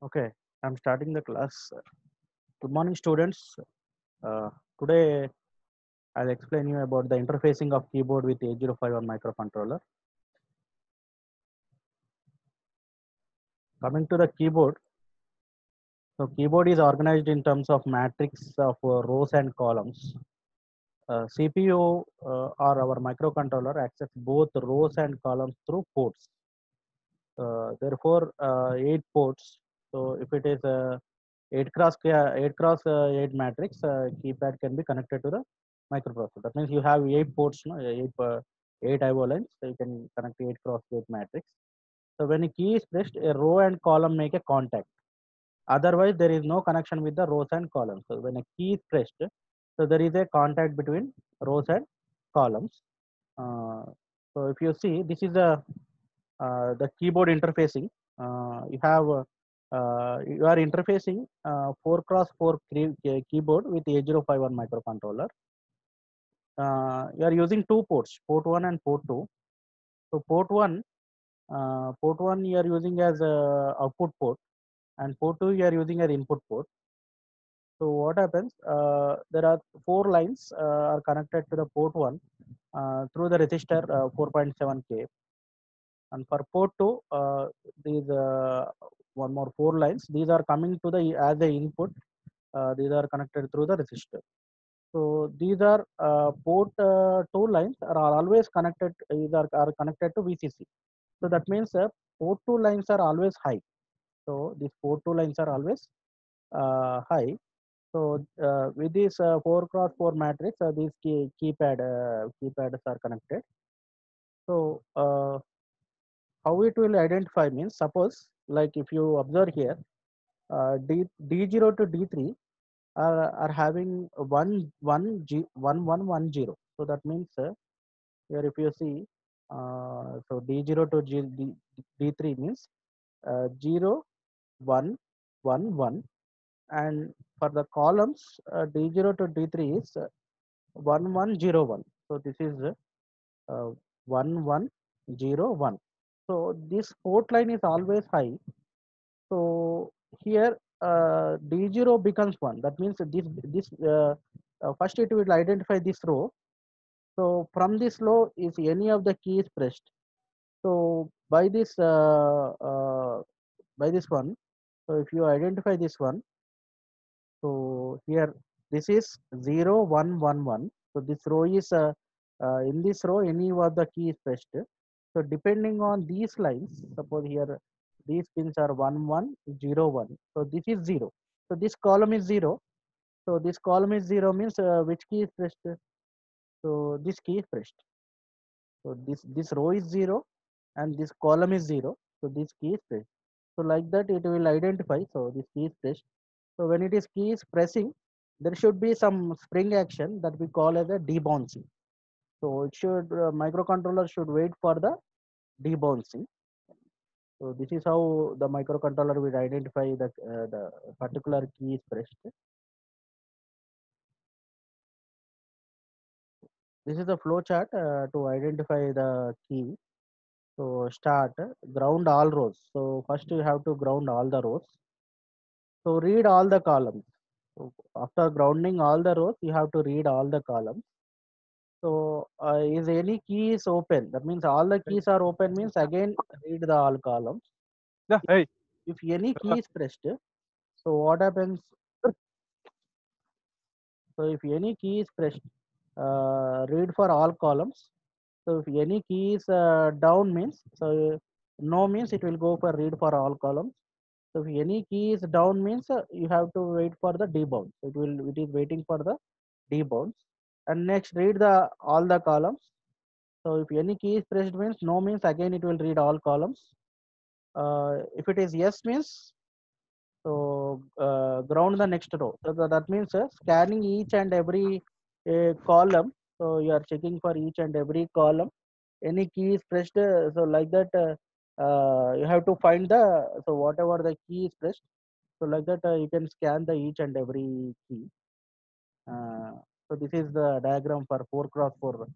Okay, I'm starting the class. Good morning, students. Uh, Today, I'll explain you about the interfacing of keyboard with 8051 microcontroller. Coming to the keyboard, so keyboard is organized in terms of matrix of rows and columns. CPU or our microcontroller access both rows and columns through ports. Therefore, 8 ports. So if it is a 8 matrix, keypad can be connected to the microprocessor. That means you have 8 ports, no? 8 IO lines, so you can connect 8 x 8 matrix. So when a key is pressed, a row and column make a contact. Otherwise, there is no connection with the rows and columns. So when a key is pressed, so there is a contact between rows and columns. Uh, so if you see, this is the keyboard interfacing. You are interfacing 4x4 keyboard with 8051 microcontroller. You are using 2 ports, port 1 and port 2. So port 1 you are using as a output port, and port 2 you are using as input port. So what happens? There are 4 lines are connected to the port 1 through the resistor 4.7K. And for port 2, these one more 4 lines. These are coming to the as a input. These are connected through the resistor. So these are port 2 lines are always connected. These are connected to VCC. So that means port 2 lines are always high. So these port 2 lines are always high. So with this 4x4 matrix, these keypads are connected. So how it will identify means, suppose like if you observe here, D0 to D3 are having 1 1 1 1 0. So that means here if you see, so D0 to D3 means 0 1 1 1, and for the columns D0 to D3 is 1 1 0 1. So this is 1 1 0 1. So this port line is always high. So here D0 becomes 1. That means this first it will identify this row. So from this row, if any of the key is pressed, so by this one, so if you identify this one, so here this is 0 1 1 1. So this row is in this row any of the key is pressed. So depending on these lines, suppose here these pins are 1 1 0 1. So this is 0. So this column is 0. So this column is 0 means which key is pressed? So this key is pressed. So this row is 0 and this column is 0. So this key is pressed. So like that it will identify. So this key is pressed. So when it is key is pressing, there should be some spring action that we call as a debouncing. So it should microcontroller should wait for the debouncing. So this is how the microcontroller will identify the particular key is pressed. This is the flow chart to identify the key. So start ground all rows. So first you have to ground all the rows. So read all the columns. So after grounding all the rows, you have to read all the columns. So is any key is open? That means all the Hey, keys are open means again read the all columns. yeah, hey, If any uh, key is pressed, so what happens? So if any key is pressed, read for all columns. So if any key is down means, so no means it will go for read for all columns. So if any key is down means you have to wait for the debounce. It is waiting for the debounce. And next read the all the columns. So if any key is pressed means no means again it will read all columns. If it is yes means, so ground the next row. So that means scanning each and every column. So you are checking for each and every column. Any key is pressed. So like that, you have to find the, so whatever the key is pressed. So like that, you can scan the each and every key. Uh, so this is the diagram for 4x4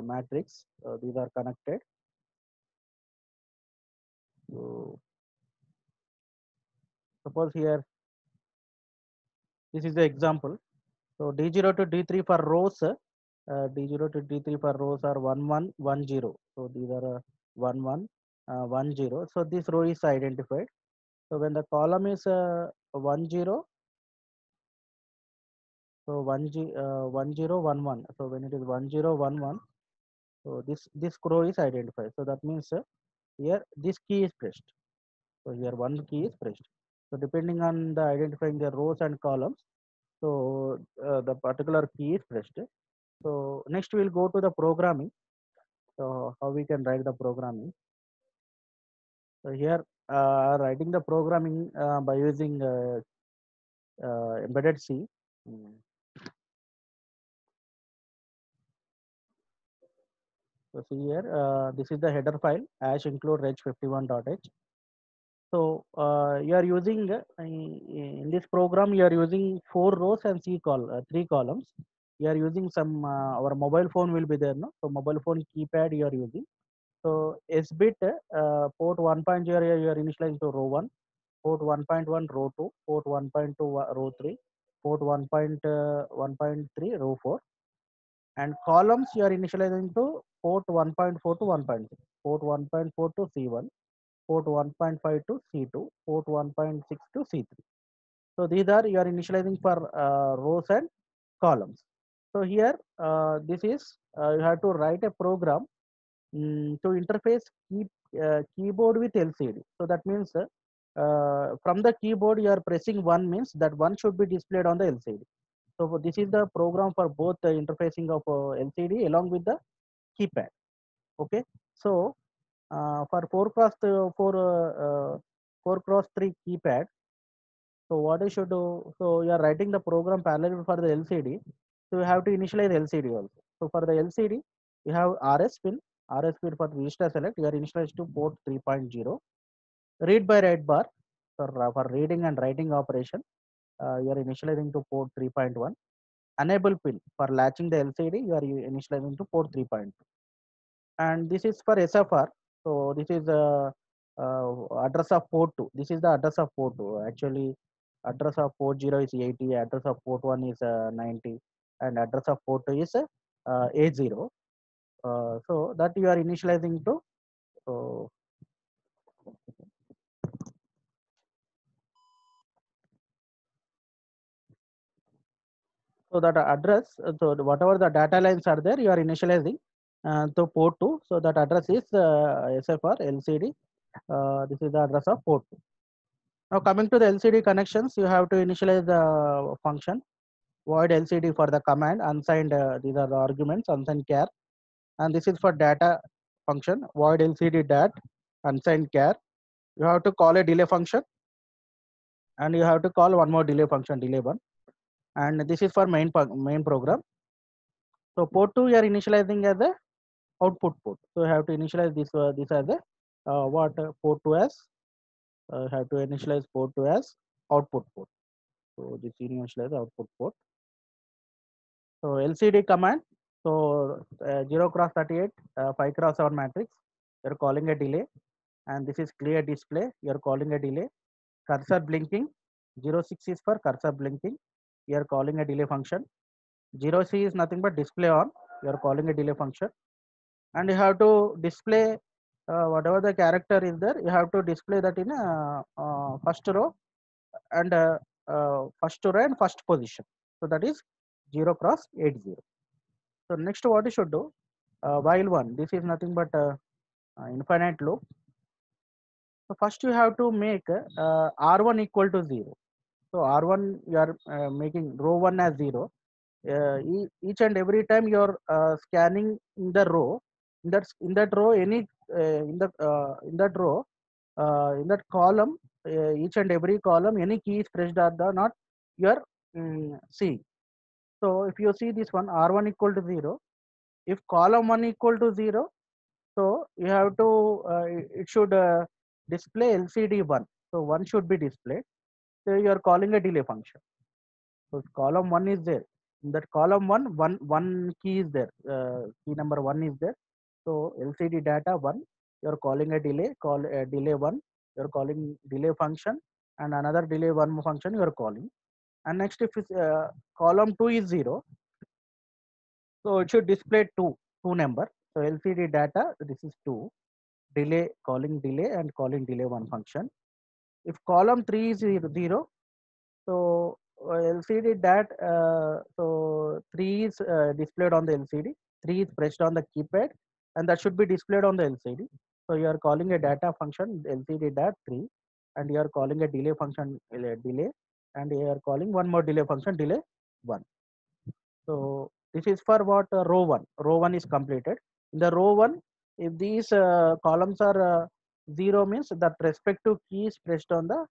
matrix. These are connected. So Suppose here this is the example. So D0 to D3 for rows, D0 to D3 for rows are 1 1 1 0. So these are 1 1 1 0. So this row is identified. So when the column is 1 0, so 1 0 1 1. So when it is 1 0 1 1, so this row is identified. So that means here this key is pressed. So here one key is pressed. So depending on the identifying the rows and columns, so the particular key is pressed. So next we'll go to the programming. So how we can write the programming. So here writing the programming by using embedded C. Mm. So see here, this is the header file hash include reg51.h. So you are using in this program you are using 4 rows and 3 columns. You are using some our mobile phone will be there, no? So mobile phone keypad you are using. So S bit port 1.0 you are initializing to row 1, port 1.1 row 2, port 1.2 row 3, port 1.3 row 4, and columns you are initializing to port 1.4 to 1.6, port 1.4 to C1, port 1.5 to C2, port 1.6 to C3. So these are you are initializing for rows and columns. So here this is you have to write a program to interface keyboard with LCD. So that means from the keyboard you are pressing one means that one should be displayed on the LCD. So this is the program for both the interfacing of LCD along with the keypad. Okay. So for 4 cross 4 cross 3 keypad. So what you should do? So you are writing the program parallel for the LCD. So you have to initialize LCD also. So for the LCD, you have RS pin. RS pin for register select. You are initialized to port 3.0. Read by write bar for reading and writing operation. You are initializing to port 3.1. Enable pin for latching the LCD. You are initializing to port 3.2. And this is for SFR. So this is address of port 2. This is the address of port 2. Actually, address of port 0 is 80, address of port 1 is 90, and address of port 2 is A0. So that you are initializing to. So, so that address, so whatever the data lines are there, you are initializing to port 2. So that address is SFR LCD. This is the address of port 2. Now coming to the LCD connections, you have to initialize the function void LCD for the command unsigned. These are the arguments unsigned char, and this is for data function void LCD dat unsigned char. You have to call a delay function, and you have to call one more delay function delay one, and this is for main program. So port 2 you are initializing as a output port. So you have to initialize this as a what port 2 as have to initialize port 2 as output port. So this initialize output port. So LCD command. So 0 cross 38, 5 cross 7 matrix. You're calling a delay, and this is clear display. You're calling a delay. Cursor blinking. 06 is for cursor blinking. You're calling a delay function. 0C is nothing but display on. You're calling a delay function, and you have to display whatever the character is there. You have to display that in a first row and first row and first position. So that is 0 cross 80. So next what you should do, while one, this is nothing but infinite loop. So first you have to make R1 equal to 0. So R1 you are making row 1 as 0. Each and every time you are scanning in the row, in that row any in that row in that column, each and every column any key is pressed or the not, you are seeing. So if you see this one R1 equal to 0, if column 1 equal to 0, so you have to it should display LCD 1. So 1 should be displayed. So you are calling a delay function. So column 1 is there. In that column 1 key is there. Key number 1 is there. So LCD data 1. You are calling a delay. Call a delay 1. You are calling delay function. and another delay one function you are calling. And next, if it's, column 2 is 0, so it should display two number. So LCD data, this is 2, delay, calling delay and calling delay one function. If column 3 is 0, so LCD dat, so 3 is displayed on the LCD, 3 is pressed on the keypad, and that should be displayed on the LCD. So you are calling a data function LCD dat 3, and you are calling a delay function delay, and you are calling one more delay function delay 1. So this is for what, row 1. Row 1 is completed. In the row 1, if these columns are 0 means that respective key is pressed on the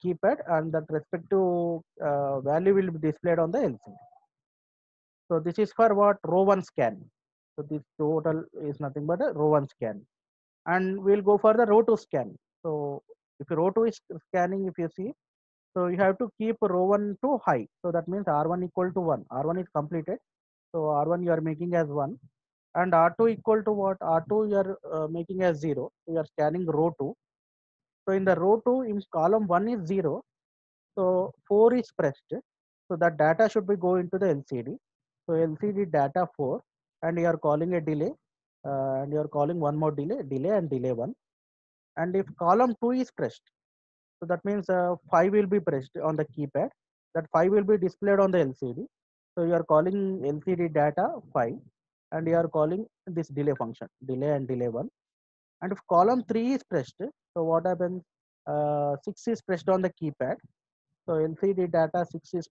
keypad, and that respective value will be displayed on the LCD. So this is for what, row 1 scan. So this total is nothing but a row 1 scan. And we'll go for the row 2 scan. So if row 2 is scanning, if you see, so you have to keep row 1 to high. So that means R1 equal to 1. R1 is completed. So R1 you are making as 1. And R2 equal to what? R2 you are making as 0. So you are scanning row 2. So in the row 2, in column 1 is 0. So 4 is pressed. So that data should be go into the LCD. So LCD data 4, and you are calling a delay, and you are calling one more delay and delay 1. And if column 2 is pressed, so that means 5 will be pressed on the keypad. That 5 will be displayed on the LCD. So you are calling LCD data 5, and you are calling this delay function, delay and delay 1. And if column 3 is pressed, so what happens? 6 is pressed on the keypad. So LCD data 6 is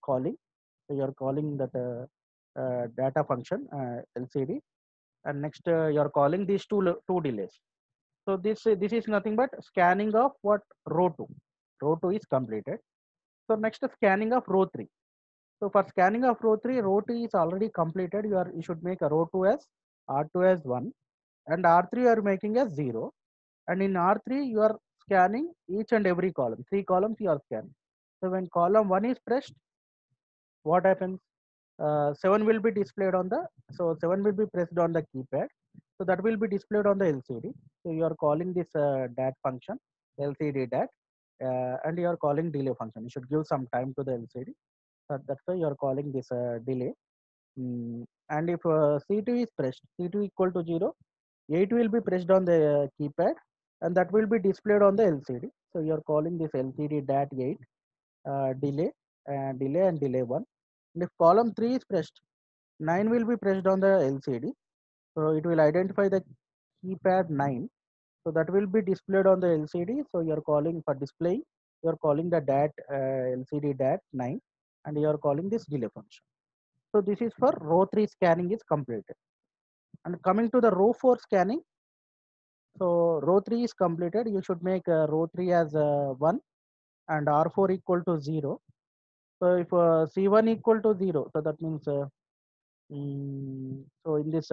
calling. So you are calling that data function LCD, and next you are calling these two delays. So this is nothing but scanning of what, row 2. Row 2 is completed. So next scanning of row 3. So for scanning of row 3, row 2 is already completed. You should make a row 2 as R2 as 1, and R3 you are making as 0. And in R3 you are scanning each and every column. 3 columns you are scanning. So when column 1 is pressed, what happens? 7 will be displayed on the, so 7 will be pressed on the keypad. So that will be displayed on the LCD. So you are calling this dat function, LCD dat, and you are calling delay function. You should give some time to the LCD. That's why you are calling this delay. And if C2 is pressed, C2 equal to 0, 8 will be pressed on the keypad, and that will be displayed on the LCD. So you are calling this LCD dat 8, delay, delay and delay 1. And if column 3 is pressed, 9 will be pressed on the LCD. So it will identify the keypad 9. So that will be displayed on the LCD. So you are calling for displaying, you are calling the dat LCD dat 9, and you are calling this delay function. So this is for row 3 scanning is completed. And coming to the row 4 scanning, so row 3 is completed. You should make row 3 as 1 and R4 equal to 0. So if C1 equal to 0, so that means so in this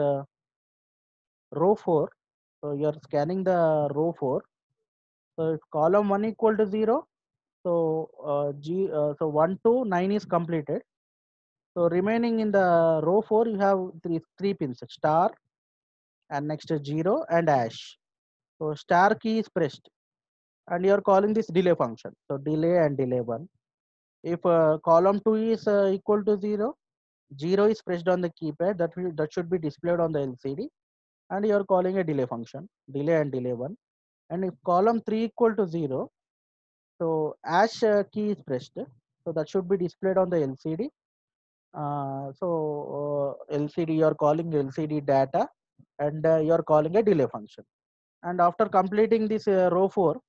row 4, so you are scanning the row 4. So if column 1 equal to 0, so so 1 to 9 is completed. So remaining in the row 4, you have three pins, star, and next 0 and hash. So star key is pressed, and you are calling this delay function. So delay and delay 1. If column 2 is equal to 0, 0 is pressed on the keypad. That should be displayed on the LCD, and you are calling a delay function, delay and delay 1. And if column 3 equal to 0, so hash key is pressed. So that should be displayed on the LCD. LCD, you are calling LCD data, and you are calling a delay function. And after completing this row 4,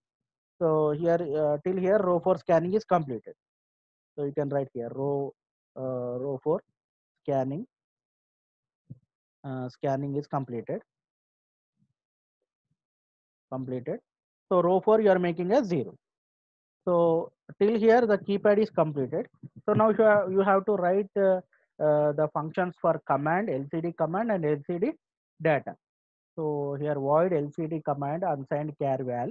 so here till here row 4 scanning is completed. So you can write here row 4 scanning scanning is completed. So row 4 you are making as 0. So till here the keypad is completed. So now you have to write the functions for command, LCD command and LCD data. So here void LCD command unsigned char val.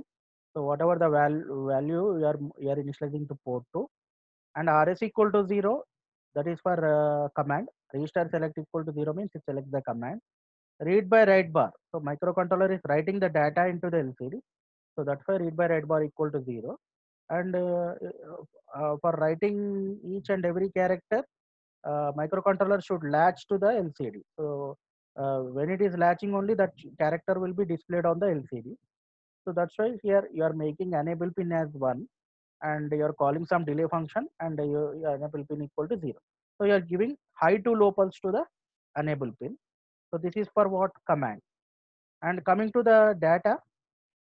So whatever the value you are initializing to port 2, and RS equal to 0, that is for command. Register select equal to 0 means it selects the command. Read by write bar. So microcontroller is writing the data into the LCD. So that's why read by write bar equal to 0. and for writing each and every character, microcontroller should latch to the LCD. So when it is latching only, that character will be displayed on the LCD. So that's why here you are making enable pin as 1, and you are calling some delay function, and your enable pin equal to 0. So you are giving high to low pulse to the enable pin. So this is for what command. And coming to the data,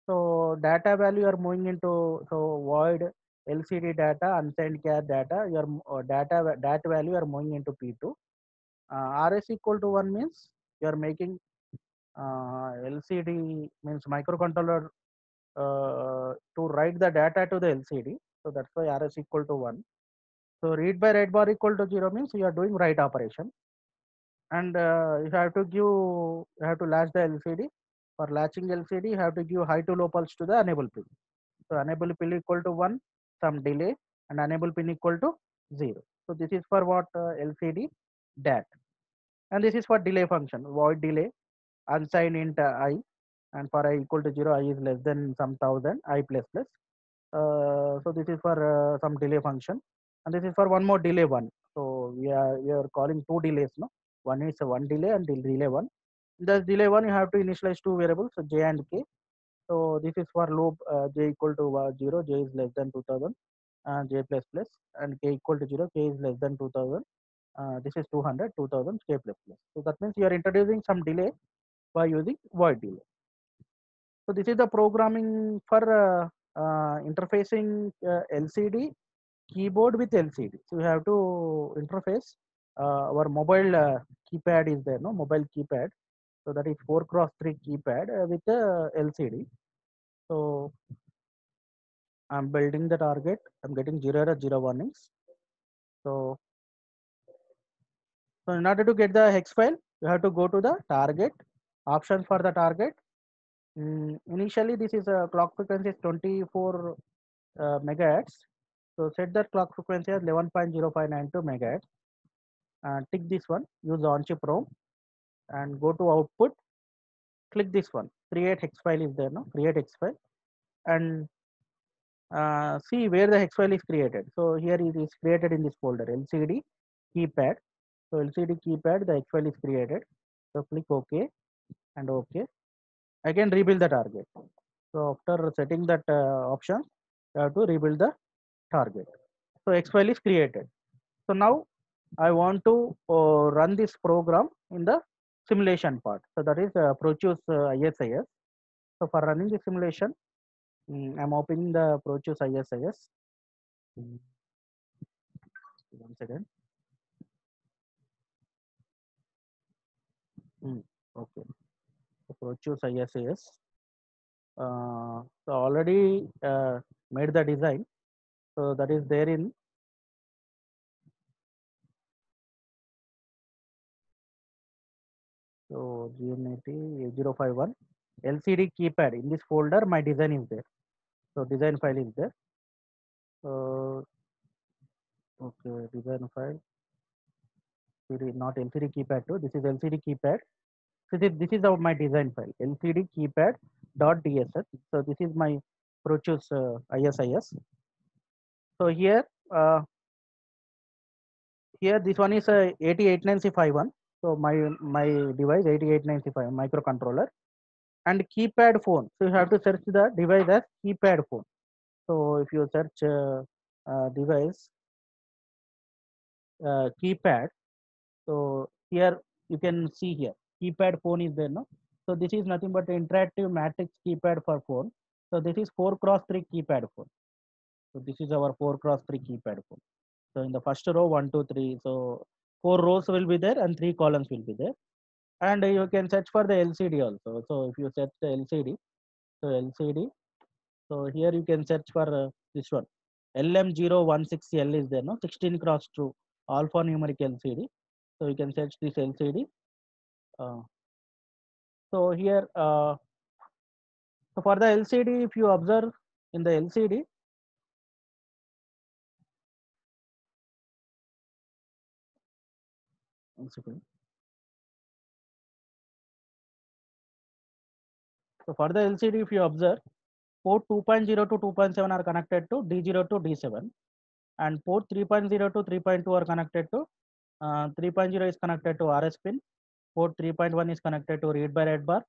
so data value are moving into, so void LCD data, unsigned char data, your data value are moving into P2. RS equal to 1 means you are making LCD means microcontroller to write the data to the LCD. So that's why RS equal to 1. So read by write bar equal to 0 means you are doing write operation. And you have to give, you have to latch the LCD. For latching LCD, you have to give high to low pulse to the enable pin. So enable pin equal to 1, some delay, and enable pin equal to 0. So this is for what LCD DAT. And this is for delay function, void delay, unsigned int I, and for I equal to 0, I is less than some thousand, I plus plus. So this is for some delay function, and this is for one more delay one. So we are calling two delays, no? One is one delay and delay one. In the delay one, you have to initialize two variables, so j and k. So this is for loop j equal to 0, j is less than 2000, j plus plus, and k equal to 0, k is less than 2000. This is 200, 2000, k plus plus. So that means you are introducing some delay by using void delay. So this is the programming for interfacing LCD keyboard with LCD. So you have to interface our mobile keypad is there, no, mobile keypad. So that is 4x3 keypad with LCD. So I'm building the target. I'm getting 0 error, 0 warnings. So, so in order to get the hex file, you have to go to the target, options for the target. Initially, this is a clock frequency is 24 megahertz. So set that clock frequency as 11.0592 megahertz. Tick this one, use on-chip ROM, and go to output. Click this one, create hex file is there, no? Create hex file, and see where the hex file is created. So here it is created in this folder, LCD keypad. So LCD keypad, the hex file is created. So click OK and OK. Again rebuild the target. So after setting that option, you have to rebuild the target. So hex file is created. So now I want to run this program in the simulation part. So that is ProChews ISIS. So for running the simulation, I'm opening the ProChews ISIS. One second. Okay. So ProChews ISIS. So already made the design. So that is there in so GN80 8051 LCD keypad. In this folder, my design is there. So design file is there. Okay, design file. Not LCD keypad 2. This is LCD keypad. So this is my design file, LCD keypad dot DSS. So this is my ProChews ISIS. So uh, here this one is a 8089C51. So my device 8089C51 microcontroller and keypad phone. So you have to search the device as keypad phone. So if you search device keypad, so here you can see here keypad phone is there, no? So this is nothing but interactive matrix keypad for phone. So this is 4x3 keypad phone. So this is our 4x3 keypad phone. So in the first row, 1, 2, 3. So 4 rows will be there and 3 columns will be there. And you can search for the LCD also. So if you search the LCD, so LCD. So here you can search for this one. LM016L is there, no? 16x2 alphanumeric LCD. So you can search this LCD. So here, so for the LCD, if you observe in the LCD, so for the LCD, if you observe, port 2.0 to 2.7 are connected to D0 to D7, and port 3.0 to 3.2 are connected to 3.0 is connected to RS pin, port 3.1 is connected to read by write bar,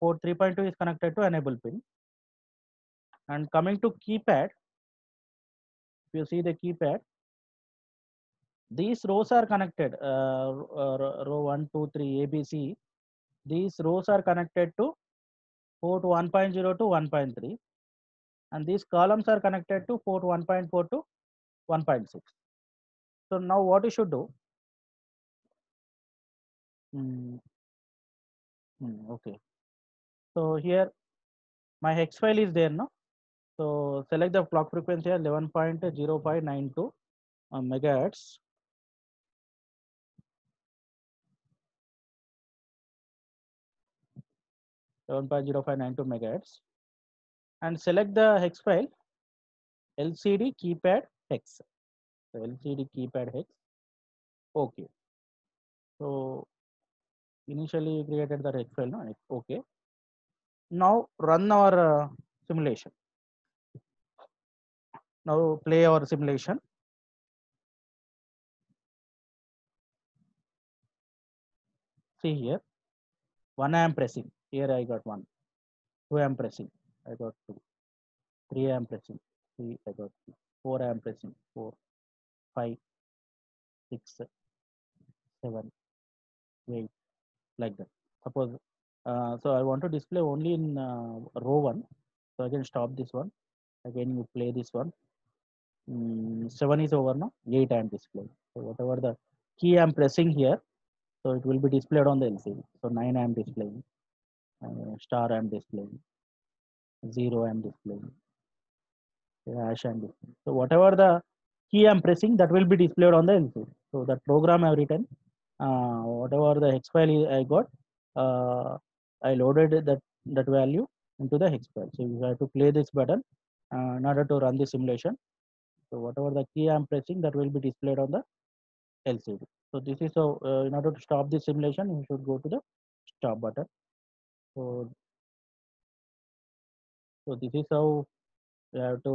port 3.2 is connected to enable pin. And coming to keypad, if you see the keypad, these rows are connected, row 1, 2, 3, A, B, C. These rows are connected to port 1.0 to 1.3, and these columns are connected to port 1.4 to 1.6. So now what you should do? Okay. So here my hex file is there now. So select the clock frequency as 11.0592 megahertz. 11.0592 megahertz, and select the hex file LCD keypad hex. So LCD keypad hex. Okay. So initially created the hex file. No? Okay. Now run our simulation. Now play our simulation. See here, 1 I am pressing. Here I got 1. 2 I am pressing. I got 2. 3 I am pressing. 3 I got 3. 4 I am pressing. 4. 5, 6, 7, 8, like that. Suppose, so I want to display only in row 1. So I can stop this one. Again, you play this one. 7 is over now. 8 I am displaying. So whatever the key I am pressing here, so it will be displayed on the LCD. So 9 I am displaying. Star I am displaying. 0 I am displaying. Hash I am displaying. So whatever the key I am pressing, that will be displayed on the LCD. So that program I have written, whatever the hex file I got, I loaded that value into the hex file. So you have to play this button in order to run the simulation. So whatever the key I am pressing, that will be displayed on the LCD. So this is how, in order to stop the simulation, you should go to the stop button. So this is how you have to